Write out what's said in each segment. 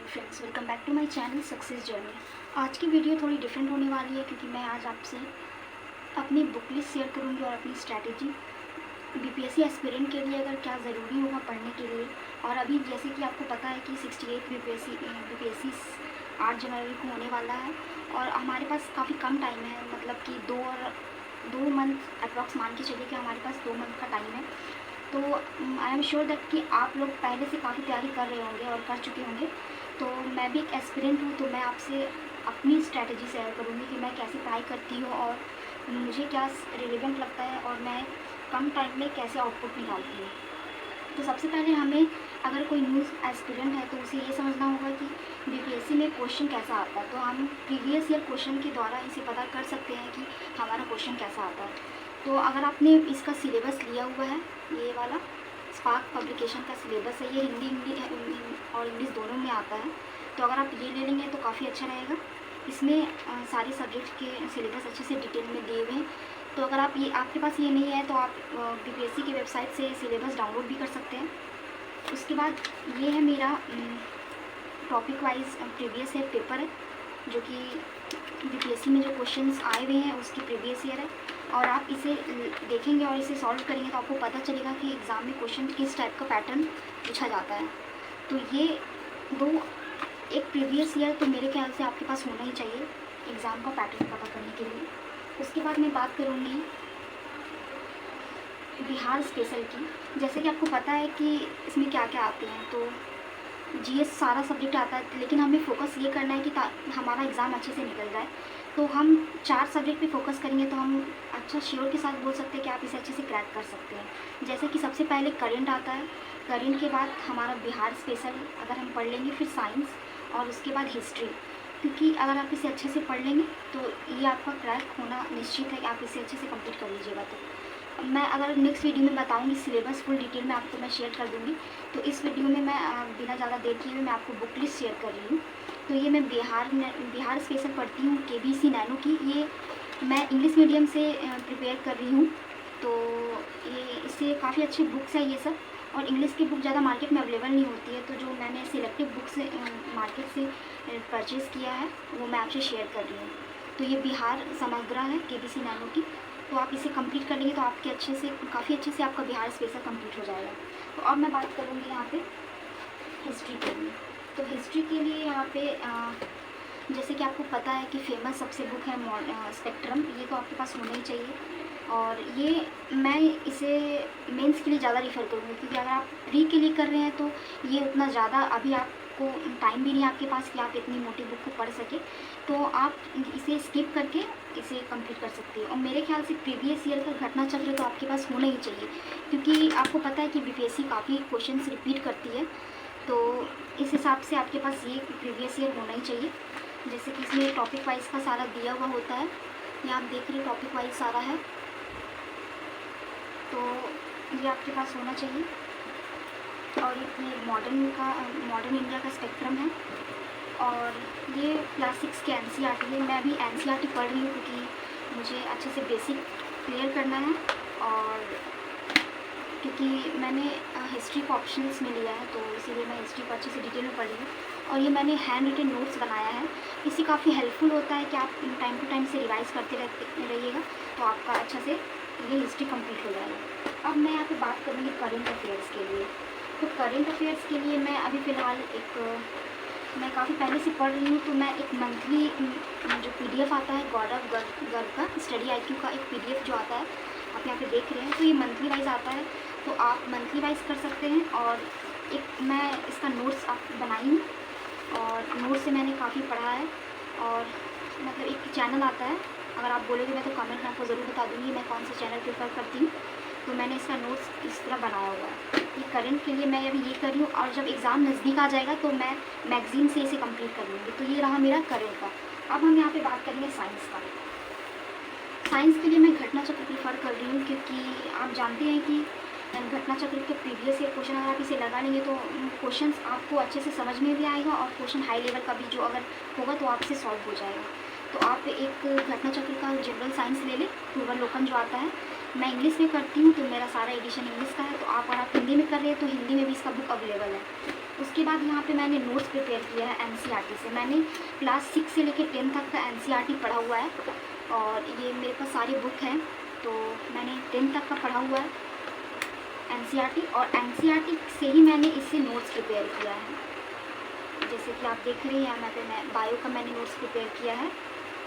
Friends, welcome back to my channel success journey. आज की video थोड़ी डिफरेंट होने वाली है क्योंकि मैं आज आपसे अपनी बुक लिस्ट शेयर करूँगी और अपनी स्ट्रैटेजी बीपीएससी एस्पिरेंट के लिए अगर क्या ज़रूरी होगा पढ़ने के लिए। और अभी जैसे कि आपको पता है कि 68 बीपीएससी 8 जनवरी को होने वाला है और हमारे पास काफ़ी कम टाइम है, मतलब कि दो मंथ अप्रॉक्स मान के चलिए कि हमारे पास 2 मंथ का टाइम है। तो आई एम श्योर दैट कि आप लोग पहले से काफ़ी तैयारी कर रहे होंगे और कर चुके होंगे। तो मैं भी एक एस्पिरेंट हूँ, तो मैं आपसे अपनी स्ट्रैटेजी शेयर करूँगी कि मैं कैसे पढ़ाई करती हूँ और मुझे क्या रिलेवेंट लगता है और मैं कम टाइम में कैसे आउटपुट निकालती हूँ। तो सबसे पहले हमें अगर कोई न्यूज़ एस्पिरेंट है तो उसे ये समझना होगा कि बीपीएससी में क्वेश्चन कैसा आता है। तो हम प्रीवियस ईयर क्वेश्चन के द्वारा इसे पता कर सकते हैं कि हमारा क्वेश्चन कैसा आता है। तो अगर आपने इसका सिलेबस लिया हुआ है, ये वाला स्पार्क पब्लिकेशन का सिलेबस है, ये हिंदी और इंग्लिश दोनों में आता है। तो अगर आप ये ले लेंगे तो काफ़ी अच्छा रहेगा। इसमें सारे सब्जेक्ट के सिलेबस अच्छे से डिटेल में दिए हुए हैं। तो अगर आपके पास ये नहीं है तो आप बीपीएससी की वेबसाइट से सिलेबस डाउनलोड भी कर सकते हैं। उसके बाद ये है मेरा topic wise previous year paper है, जो कि बीपीएससी में जो क्वेश्चंस आए हुए हैं उसकी प्रीवियस ईयर है। और आप इसे देखेंगे और इसे सॉल्व करेंगे तो आपको पता चलेगा कि एग्ज़ाम में क्वेश्चन किस टाइप का पैटर्न पूछा जाता है। तो ये एक प्रीवियस ईयर तो मेरे ख्याल से आपके पास होना ही चाहिए एग्ज़ाम का पैटर्न पता करने के लिए। उसके बाद मैं बात करूँगी बिहार स्पेशल की। जैसे कि आपको पता है कि इसमें क्या क्या आते हैं, तो जीएस सारा सब्जेक्ट आता है, लेकिन हमें फोकस ये करना है कि हमारा एग्ज़ाम अच्छे से निकल जाए। तो हम 4 सब्जेक्ट पे फोकस करेंगे तो हम अच्छा श्योर के साथ बोल सकते हैं कि आप इसे अच्छे से क्रैक कर सकते हैं। जैसे कि सबसे पहले करंट आता है, करंट के बाद हमारा बिहार स्पेशल अगर हम पढ़ लेंगे, फिर साइंस और उसके बाद हिस्ट्री। क्योंकि अगर आप इसे अच्छे से पढ़ लेंगे तो ये आपका क्रैक होना निश्चित है कि आप इसे अच्छे से कंप्लीट कर लीजिएगा। तो मैं अगर नेक्स्ट वीडियो में बताऊंगी सिलेबस फुल डिटेल में आपको मैं शेयर कर दूंगी। तो इस वीडियो में मैं बिना ज़्यादा देर किए हुए मैं आपको बुक लिस्ट शेयर कर रही हूँ। तो ये मैं बिहार स्पेशल पढ़ती हूँ केबीसी नैनो की। ये मैं इंग्लिश मीडियम से प्रिपेयर कर रही हूँ। तो ये इससे काफ़ी अच्छी बुक्स है ये सब, और इंग्लिश की बुक ज़्यादा मार्केट में अवेलेबल नहीं होती है। तो जो मैंने सिलेक्टिव बुक्स मार्केट से परचेज़ किया है वो मैं आपसे शेयर कर रही हूँ। तो ये बिहार समग्रा है केबीसी नैनो की। तो आप इसे कंप्लीट कर लेंगे तो आपके काफ़ी अच्छे से आपका बिहार स्पेशल कंप्लीट हो जाएगा। तो अब मैं बात करूँगी यहाँ पे हिस्ट्री के लिए। तो हिस्ट्री के लिए यहाँ पे जैसे कि आपको पता है कि फेमस सबसे बुक है स्पेक्ट्रम। ये तो आपके पास होना ही चाहिए। और ये मैं इसे मेंस के लिए ज़्यादा रेफ़र करूँगी, क्योंकि अगर आप प्री के लिए कर रहे हैं तो ये उतना ज़्यादा अभी आपको टाइम भी नहीं है आपके पास कि आप इतनी मोटी बुक को पढ़ सके। तो आप इसे स्किप करके इसे कंप्लीट कर सकते हैं। और मेरे ख्याल से प्रीवियस ईयर का घटना चक्र तो आपके पास होना ही चाहिए, क्योंकि आपको पता है कि बीपीएससी काफ़ी क्वेश्चंस रिपीट करती है। तो इस हिसाब से आपके पास ये प्रीवियस ईयर होना ही चाहिए। जैसे कि इसमें टॉपिक वाइज का सारा दिया हुआ होता है, ये आप देख रहे टॉपिक वाइज सारा है, तो ये आपके पास होना चाहिए। और ये मॉडर्न इंडिया का स्पेक्ट्रम है। और ये क्लास 6 के एनसीईआरटी है। मैं अभी एनसीईआरटी पढ़ रही हूँ क्योंकि मुझे अच्छे से बेसिक क्लियर करना है, और क्योंकि मैंने हिस्ट्री को ऑप्शनल्स में लिया है तो इसीलिए मैं हिस्ट्री को अच्छे से डिटेल में पढ़ रही हूँ। और ये मैंने हैंड रिटन नोट्स बनाया है। इससे काफ़ी हेल्पफुल होता है कि आप टाइम टू टाइम से रिवाइज़ करते रहिएगा, तो आपका अच्छा से ये हिस्ट्री कंप्लीट हो जाएगा। अब मैं यहाँ पे बात करूँगी करंट अफेयर्स के लिए। तो करंट अफेयर्स के लिए मैं अभी फ़िलहाल मैं काफ़ी पहले से पढ़ रही हूँ। तो मैं एक मंथली जो पीडीएफ आता है गौरव गर्ग का स्टडी आईक्यू का एक पीडीएफ जो आता है, आप यहाँ पे देख रहे हैं, तो ये मंथली वाइज आता है। तो आप मंथली वाइज कर सकते हैं। और एक मैं इसका नोट्स बनाई हूँ, और नोट्स से मैंने काफ़ी पढ़ा है। और मतलब एक चैनल आता है, अगर आप बोलोगे मैं तो कमेंट में आपको ज़रूर बता दूँगी मैं कौन सा चैनल प्रेफर करती हूँ। तो मैंने इसका नोट्स इस तरह बनाया हुआ है। ये करंट के लिए मैं अभी ये कर रही हूँ, और जब एग्ज़ाम नज़दीक आ जाएगा तो मैं मैगज़ीन से इसे कंप्लीट कर लूँगी। तो ये रहा मेरा करंट का। अब हम यहाँ पे बात करेंगे साइंस का। साइंस के लिए मैं घटना चक्र प्रेफर कर रही हूँ, क्योंकि आप जानते हैं कि घटना चक्र के प्रीवियस ईयर क्वेश्चन अगर आप इसे लगा लेंगे तो क्वेश्चंस आपको अच्छे से समझ में भी आएगा, और क्वेश्चन हाई लेवल का भी जो अगर होगा तो आपसे सॉल्व हो जाएगा। तो आप एक घटना चक्र का जनरल साइंस ले लें, पूर्वावलोकन जो आता है। मैं इंग्लिश में करती हूँ तो मेरा सारा एडिशन इंग्लिश का है। तो आप अगर आप हिंदी में कर रहे हैं तो हिंदी में भी इसका बुक अवेलेबल है। उसके बाद यहाँ पे मैंने नोट्स प्रिपेयर किया है एनसीईआरटी से। मैंने क्लास 6 से लेकर 10 तक का एनसीईआरटी पढ़ा हुआ है और ये मेरे पास सारी बुक हैं, तो मैंने 10 तक का पढ़ा हुआ है एनसीईआरटी, और एनसीईआरटी से ही मैंने इससे नोट्स प्रिपेयर किया है। जैसे कि आप देख रहे हैं यहाँ पे मैं बायो का मैंने नोट्स प्रिपेयर किया है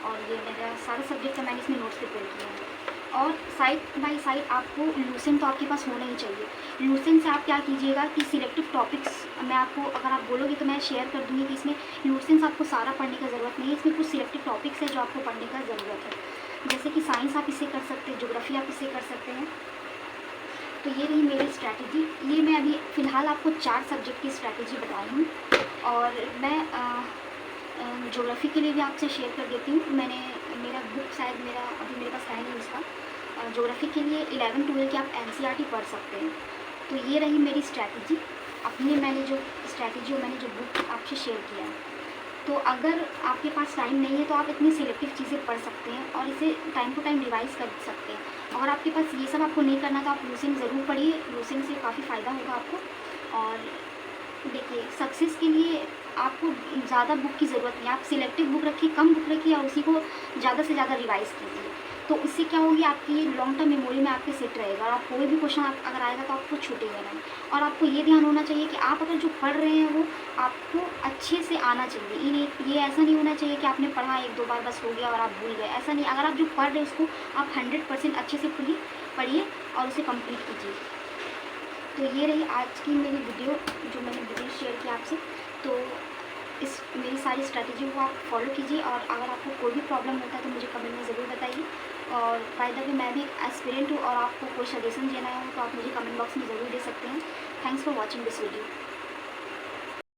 और ये मेरा सारा सब्जेक्ट का मैंने इसमें नोट्स प्रिपेयर किया है। और साइड बाय साइड आपको लूसेंट तो आपके पास होना ही चाहिए। लूसेंट से आप क्या कीजिएगा कि सिलेक्टिव टॉपिक्स मैं आपको, अगर आप बोलोगे तो मैं शेयर कर दूँगी कि इसमें लूसेंट से आपको सारा पढ़ने का ज़रूरत नहीं है, इसमें कुछ सिलेक्टिव टॉपिक्स है जो आपको पढ़ने का ज़रूरत है। जैसे कि साइंस आप इससे कर सकते हैं, ज्योग्राफी आप इससे कर सकते हैं। तो ये रही मेरी स्ट्रैटेजी। ये मैं अभी फ़िलहाल आपको 4 सब्जेक्ट की स्ट्रैटेजी बताई हूँ और मैं ज्योग्राफी के लिए भी आपसे शेयर कर देती हूँ। मेरा बुक शायद अभी मेरे पास है नहीं उसका। ज्योग्राफी के लिए 11-12 की आप एनसीईआरटी पढ़ सकते हैं। तो ये रही मेरी स्ट्रैटेजी, मैंने जो बुक आपसे शेयर किया है। तो अगर आपके पास टाइम नहीं है तो आप इतनी सिलेक्टिव चीज़ें पढ़ सकते हैं और इसे टाइम टू टाइम रिवाइज़ कर सकते हैं। अगर आपके पास ये सब आपको नहीं करना तो आप लूसेंट ज़रूर पढ़िए, लूसेंट से काफ़ी फ़ायदा होगा आपको। और देखिए, सक्सेस के लिए आपको ज़्यादा बुक की ज़रूरत नहीं है। आप सिलेक्टिव बुक रखिए, कम बुक रखिए और उसी को ज़्यादा से ज़्यादा रिवाइज़ कीजिए। तो इससे क्या होगी, आपकी ये लॉन्ग टर्म मेमोरी में आपके सेट रहेगा और आप कोई भी क्वेश्चन अगर आएगा तो आपको छूटेगा नहीं। और आपको ये ध्यान होना चाहिए कि आप अगर जो पढ़ रहे हैं वो आपको अच्छे से आना चाहिए। ये ऐसा नहीं होना चाहिए कि आपने पढ़ा 1-2 बार बस हो गया और आप भूल गए, ऐसा नहीं। अगर आप जो पढ़ रहे हैं उसको आप 100% अच्छे से पढ़िए और उसे कंप्लीट कीजिए। तो ये रही आज की मेरी वीडियो, जो मैंने वीडियो शेयर की आपसे। तो मेरी सारी स्ट्रैटेजी को आप फॉलो कीजिए और अगर आपको कोई भी प्रॉब्लम होता है तो मुझे कमेंट में ज़रूर बताइए। और बाय द वे, मैं भी एस्पिरेंट हूँ और आपको कोई सजेशन देना हो तो आप मुझे कमेंट बॉक्स में ज़रूर दे सकते हैं। Thanks for watching this video.